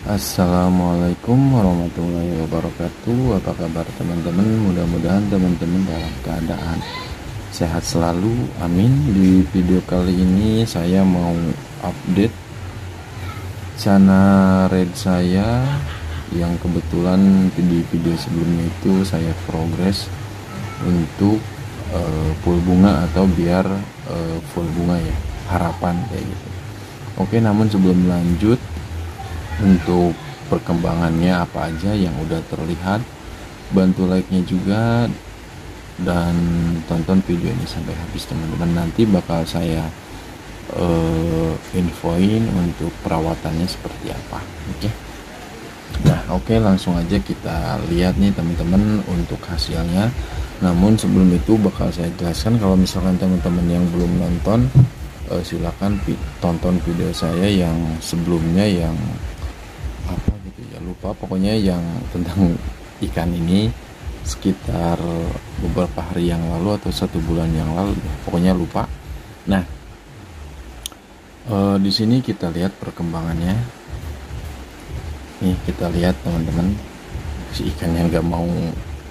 Assalamualaikum warahmatullahi wabarakatuh. Apa kabar teman-teman? Mudah-mudahan teman-teman dalam keadaan sehat selalu, amin. Di video kali ini saya mau update channel red saya yang kebetulan di video sebelumnya itu saya progres untuk full bunga atau biar full bunga ya, harapan kayak gitu. Oke, namun sebelum lanjut, untuk perkembangannya apa aja yang udah terlihat, bantu like-nya juga dan tonton video ini sampai habis teman-teman. Nanti bakal saya infoin untuk perawatannya seperti apa. Oke. Nah, oke, langsung aja kita lihat nih teman-teman untuk hasilnya. Namun sebelum itu bakal saya jelaskan, kalau misalkan teman-teman yang belum nonton, silakan tonton video saya yang sebelumnya, yang apa gitu ya, lupa pokoknya, yang tentang ikan ini sekitar beberapa hari yang lalu atau 1 bulan yang lalu, pokoknya lupa. Nah, di sini kita lihat perkembangannya. Nih kita lihat teman-teman, si ikannya nggak mau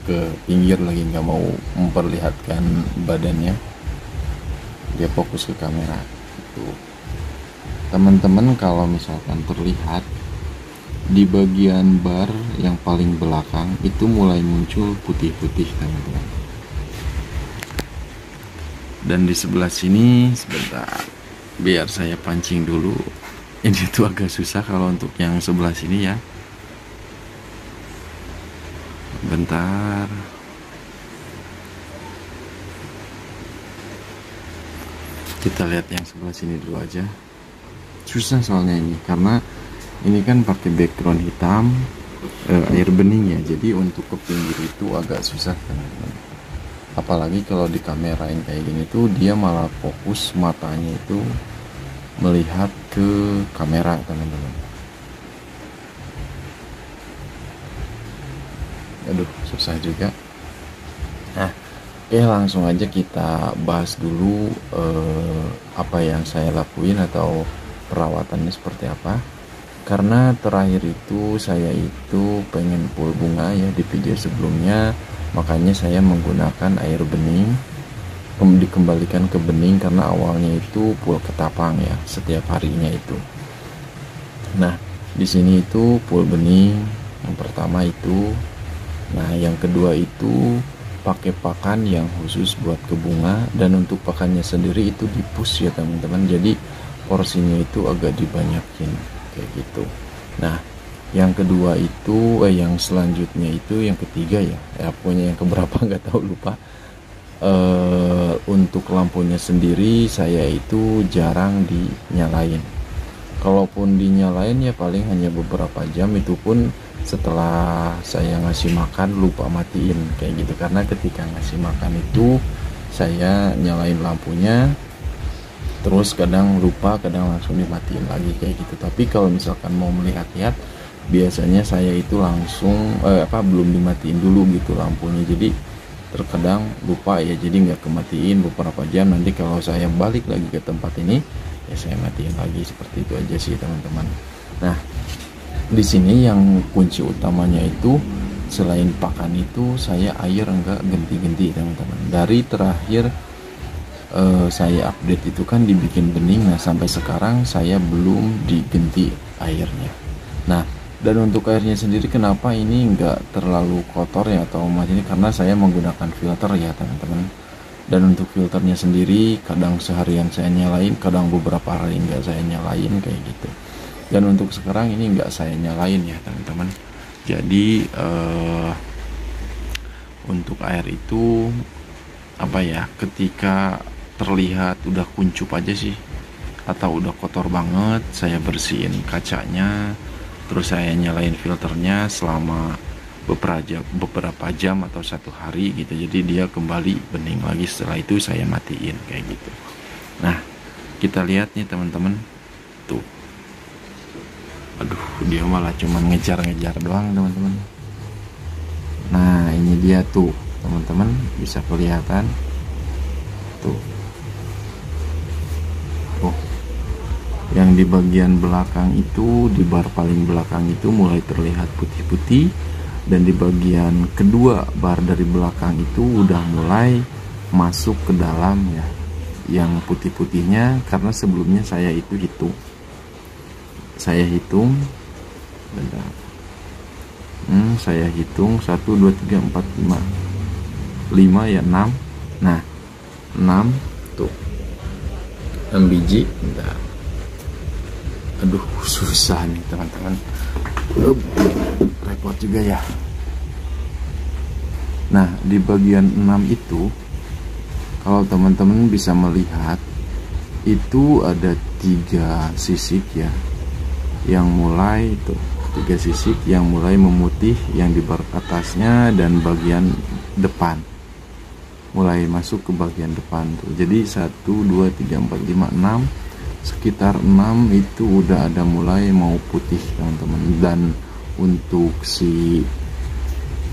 ke pinggir lagi, nggak mau memperlihatkan badannya, dia fokus ke kamera. Tuh teman-teman, kalau misalkan terlihat di bagian bar yang paling belakang itu mulai muncul putih-putih teman-teman. Dan di sebelah sini, sebentar biar saya pancing dulu. Ini tuh agak susah kalau untuk yang sebelah sini ya. Bentar. Kita lihat yang sebelah sini dulu aja. Susah soalnya ini, karena ini kan pakai background hitam, air bening ya, jadi untuk ke pinggir itu agak susah teman-teman. Apalagi kalau di kamera yang kayak gini tuh dia malah fokus matanya itu melihat ke kamera teman-teman. Aduh, susah juga. Nah, langsung aja kita bahas dulu apa yang saya lakuin atau perawatannya seperti apa. Karena terakhir itu saya itu pengen full bunga ya di video sebelumnya, makanya saya menggunakan air bening, dikembalikan ke bening karena awalnya itu full ketapang ya setiap harinya itu. Nah, di sini itu full bening yang pertama itu. Nah, yang kedua itu pakai pakan yang khusus buat ke bunga, dan untuk pakannya sendiri itu dipus ya teman-teman, jadi porsinya itu agak dibanyakin kayak gitu. Nah, yang kedua itu yang selanjutnya itu yang ketiga ya, pokoknya yang keberapa nggak tahu, lupa. Untuk lampunya sendiri saya itu jarang dinyalain. Kalaupun dinyalain ya paling hanya beberapa jam, itu pun setelah saya ngasih makan lupa matiin kayak gitu. Karena ketika ngasih makan itu saya nyalain lampunya, terus kadang lupa, kadang langsung dimatiin lagi kayak gitu. Tapi kalau misalkan mau melihat-lihat, biasanya saya itu langsung belum dimatiin dulu gitu lampunya, jadi terkadang lupa ya, jadi nggak kematiin beberapa jam. Nanti kalau saya balik lagi ke tempat ini ya saya matiin lagi, seperti itu aja sih teman-teman. Nah, di sini yang kunci utamanya itu selain pakan itu, saya air enggak ganti-ganti teman-teman. Dari terakhir saya update itu kan dibikin bening. Nah, sampai sekarang saya belum diganti airnya. Nah, dan untuk airnya sendiri kenapa ini enggak terlalu kotor ya atau macam ini, karena saya menggunakan filter ya teman-teman. Dan untuk filternya sendiri kadang seharian saya nyalain, kadang beberapa hari enggak saya nyalain kayak gitu. Dan untuk sekarang ini enggak saya nyalain ya teman-teman. Jadi untuk air itu apa ya, ketika terlihat udah kuncup aja sih atau udah kotor banget, saya bersihin kacanya, terus saya nyalain filternya selama beberapa jam atau 1 hari gitu, jadi dia kembali bening lagi. Setelah itu saya matiin kayak gitu. Nah, kita lihat nih teman-teman, tuh, aduh, dia malah cuman ngejar-ngejar doang teman-teman. Nah, ini dia tuh teman-teman, bisa kelihatan tuh. Yang di bagian belakang itu, di bar paling belakang itu mulai terlihat putih-putih, dan di bagian kedua bar dari belakang itu udah mulai masuk ke dalam ya, yang putih-putihnya. Karena sebelumnya saya hitung bentar. Saya hitung 1 2 3 4 5 ya, 6. Nah, 6 tuh, 6 biji. Bentar. Aduh, susah nih teman-teman, repot juga ya. Nah, di bagian 6 itu, kalau teman-teman bisa melihat, itu ada 3 sisik ya, yang mulai tuh, 3 sisik yang mulai memutih, yang di bar atasnya dan bagian depan mulai masuk ke bagian depan tuh. Jadi 1 2 3 4 5 6, sekitar 6 itu udah ada mulai mau putih teman-teman. Dan untuk si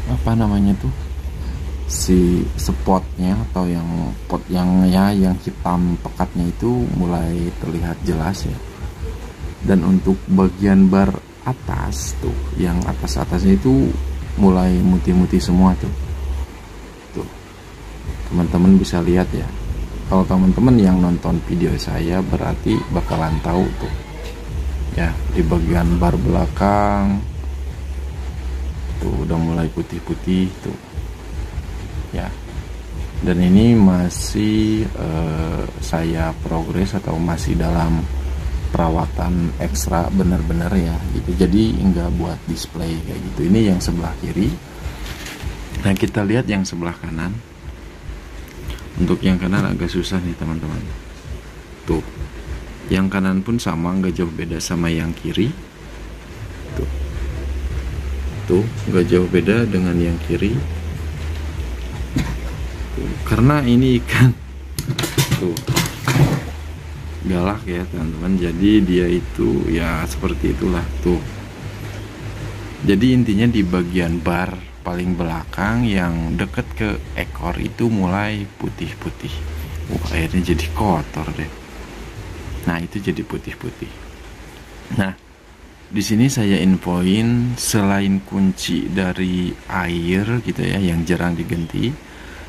apa namanya tuh, si spotnya atau yang pot yang hitam pekatnya itu mulai terlihat jelas ya. Dan untuk bagian bar atas tuh, yang atasnya itu mulai mutih-mutih semua tuh. Teman-teman bisa lihat ya. Kalau teman-teman yang nonton video saya berarti bakalan tahu tuh ya, di bagian bar belakang tuh udah mulai putih-putih tuh ya. Dan ini masih saya progres atau masih dalam perawatan ekstra bener-bener ya gitu. Jadi enggak buat display kayak gitu. Ini yang sebelah kiri. Nah, kita lihat yang sebelah kanan. Untuk yang kanan agak susah nih teman-teman. Tuh, yang kanan pun sama, nggak jauh beda sama yang kiri. Tuh, nggak jauh beda dengan yang kiri. Tuh, karena ini ikan tuh galak ya teman-teman. Jadi dia itu ya seperti itulah tuh. Jadi intinya di bagian bar paling belakang yang deket ke ekor itu mulai putih-putih. Airnya jadi kotor deh. Nah, itu jadi putih-putih. Nah, di sini saya infoin, selain kunci dari air gitu ya, yang jarang diganti,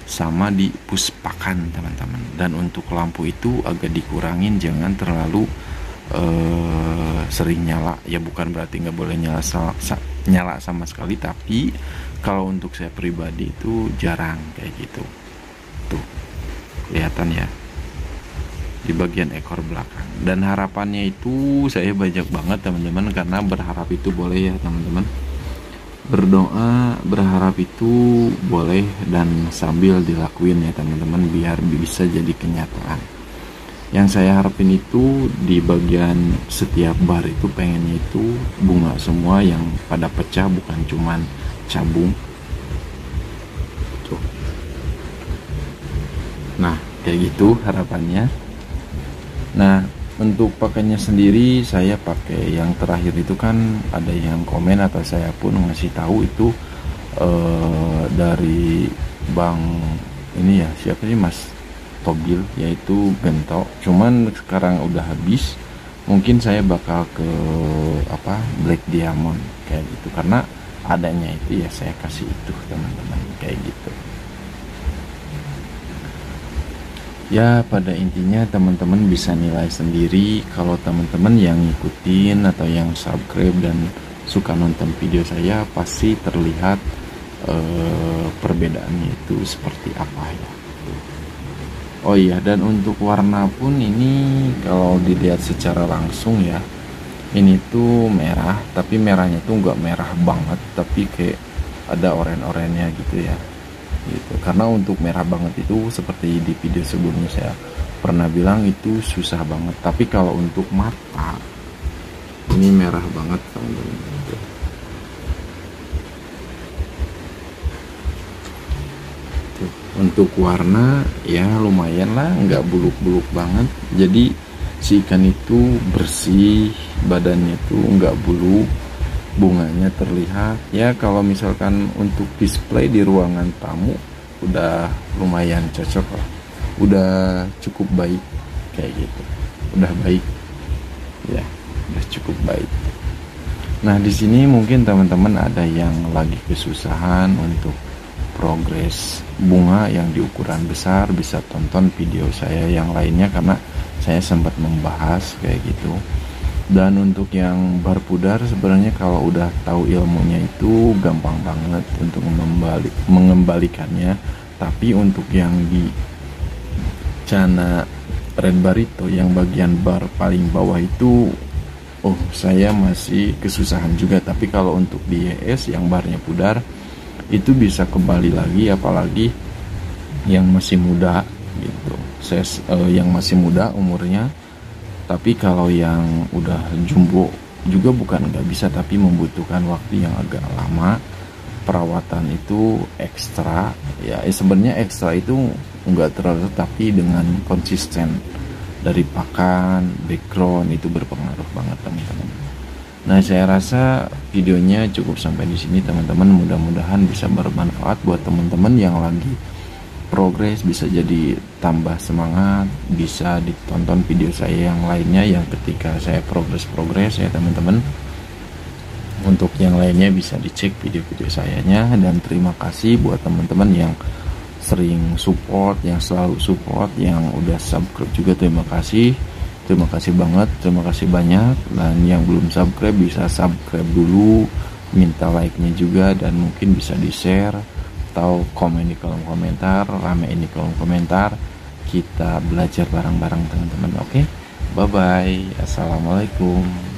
sama di puspakan teman-teman. Dan untuk lampu itu agak dikurangin, jangan terlalu sering nyala ya. Bukan berarti nggak boleh nyala sama sekali, tapi kalau untuk saya pribadi itu jarang kayak gitu. Tuh, kelihatan ya di bagian ekor belakang. Dan harapannya itu saya banyak banget teman-teman, karena berharap itu boleh ya teman-teman. Berdoa, berharap itu boleh, dan sambil dilakuin ya teman-teman, biar bisa jadi kenyataan. Yang saya harapin itu di bagian setiap bar itu pengennya itu bunga semua yang pada pecah, bukan cuman cabung tuh. Nah, kayak gitu harapannya. Nah, untuk pakainya sendiri saya pakai yang terakhir itu, kan ada yang komen atau saya pun ngasih tahu itu dari Bang ini ya, siapa sih, Mas Tobil, yaitu Bento. Cuman sekarang udah habis. Mungkin saya bakal ke Black Diamond kayak gitu, karena adanya itu ya saya kasih itu teman-teman kayak gitu. Ya, pada intinya teman-teman bisa nilai sendiri. Kalau teman-teman yang ngikutin atau yang subscribe dan suka nonton video saya, pasti terlihat perbedaannya itu seperti apa ya. Oh iya, dan untuk warna pun ini kalau dilihat secara langsung ya, ini tuh merah, tapi merahnya tuh nggak merah banget, tapi kayak ada oren-orennya gitu ya gitu. Karena untuk merah banget itu seperti di video sebelumnya saya pernah bilang itu susah banget, tapi kalau untuk mata ini merah banget teman-teman. Untuk warna ya lumayan lah, nggak buluk-buluk banget. Jadi si ikan itu bersih, badannya tuh nggak buluk, bunganya terlihat ya. Kalau misalkan untuk display di ruangan tamu udah lumayan cocok lah, udah cukup baik kayak gitu, udah baik. ya udah cukup baik. Nah, di sini mungkin teman-teman ada yang lagi kesusahan untuk progres bunga yang di ukuran besar, bisa tonton video saya yang lainnya karena saya sempat membahas kayak gitu. Dan untuk yang barpudar sebenarnya kalau udah tahu ilmunya itu gampang banget untuk mengembalikannya. Tapi untuk yang di Cana Red Barito yang bagian bar paling bawah itu, oh saya masih kesusahan juga. Tapi kalau untuk di YS yang barnya pudar itu bisa kembali lagi, apalagi yang masih muda gitu. Yang masih muda umurnya. Tapi kalau yang udah jumbo juga bukan nggak bisa, tapi membutuhkan waktu yang agak lama. Perawatan itu ekstra ya, sebenarnya ekstra itu nggak terlalu, tapi dengan konsisten dari pakan, background itu berpengaruh banget teman-teman. Nah, saya rasa videonya cukup sampai di sini teman-teman. Mudah-mudahan bisa bermanfaat buat teman-teman yang lagi progres, bisa jadi tambah semangat. Bisa ditonton video saya yang lainnya yang ketika saya progres ya teman-teman. Untuk yang lainnya bisa dicek video-video sayanya. Dan terima kasih buat teman-teman yang sering support, yang selalu support, yang udah subscribe juga, terima kasih banget, terima kasih banyak. Dan yang belum subscribe bisa subscribe dulu, minta like-nya juga, dan mungkin bisa di share atau komen di kolom komentar, ramein di kolom komentar. Kita belajar bareng-bareng teman-teman. Oke, bye bye, assalamualaikum.